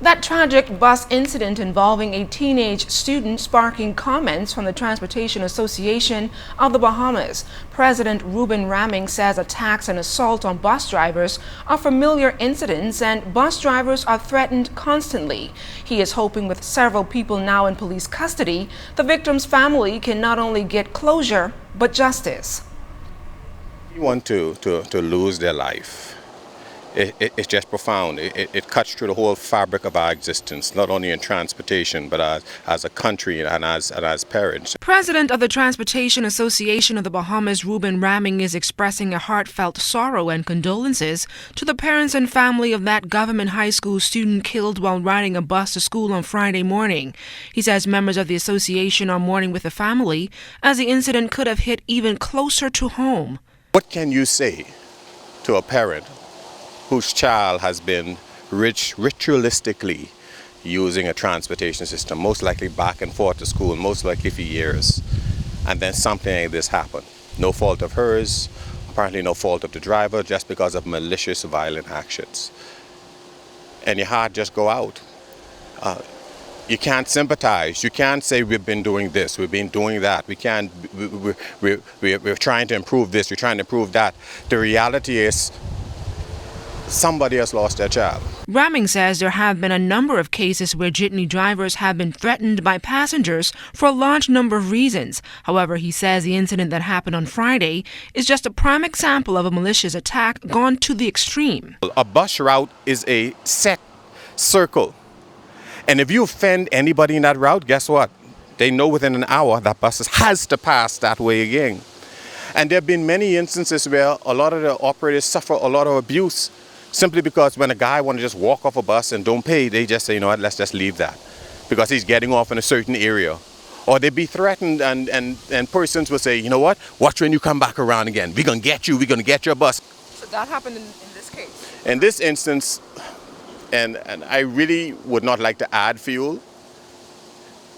That tragic bus incident involving a teenage student sparking comments from the Transportation Association of the Bahamas. President Ruben Raming says attacks and assault on bus drivers are familiar incidents and bus drivers are threatened constantly. He is hoping with several people now in police custody, the victim's family can not only get closure, but justice. You want to lose their life. It's just profound. It cuts through the whole fabric of our existence, not only in transportation, but as a country and as parents. President of the Transportation Association of the Bahamas, Ruben Raming, is expressing a heartfelt sorrow and condolences to the parents and family of that government high school student killed while riding a bus to school on Friday morning. He says members of the association are mourning with the family as the incident could have hit even closer to home. What can you say to a parent whose child has been ritualistically using a transportation system, most likely back and forth to school, most likely for years, and then something like this happened? No fault of hers, apparently no fault of the driver, just because of malicious, violent actions. And your heart just go out. You can't sympathize. You can't say we've been doing this, we've been doing that. We can't. We're trying to improve this. We're trying to improve that. The reality is, somebody has lost their child. Raming says there have been a number of cases where jitney drivers have been threatened by passengers for a large number of reasons. However, he says the incident that happened on Friday is just a prime example of a malicious attack gone to the extreme. A bus route is a set circle. And if you offend anybody in that route, guess what? They know within an hour that bus has to pass that way again. And there have been many instances where a lot of the operators suffer a lot of abuse simply because when a guy want to just walk off a bus and don't pay, they just say, you know what, let's just leave that because he's getting off in a certain area. Or they be threatened and persons will say, you know what, watch when you come back around again. We're going to get you. We're going to get your bus. So that happened in this case? In this instance, and I really would not like to add fuel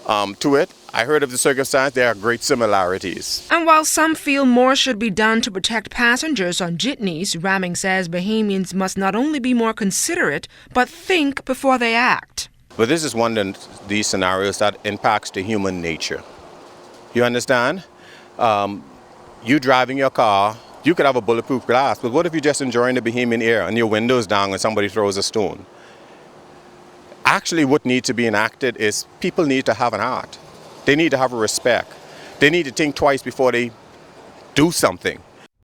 to it. I heard of the circumstance. There are great similarities. And while some feel more should be done to protect passengers on jitneys, Raming says Bahamians must not only be more considerate, but think before they act. But this is one of these scenarios that impacts the human nature. You understand? You driving your car, you could have a bulletproof glass, but what if you're just enjoying the Bahamian air and your window's down and somebody throws a stone? Actually, what needs to be enacted is people need to have an heart. They need to have a respect. They need to think twice before they do something.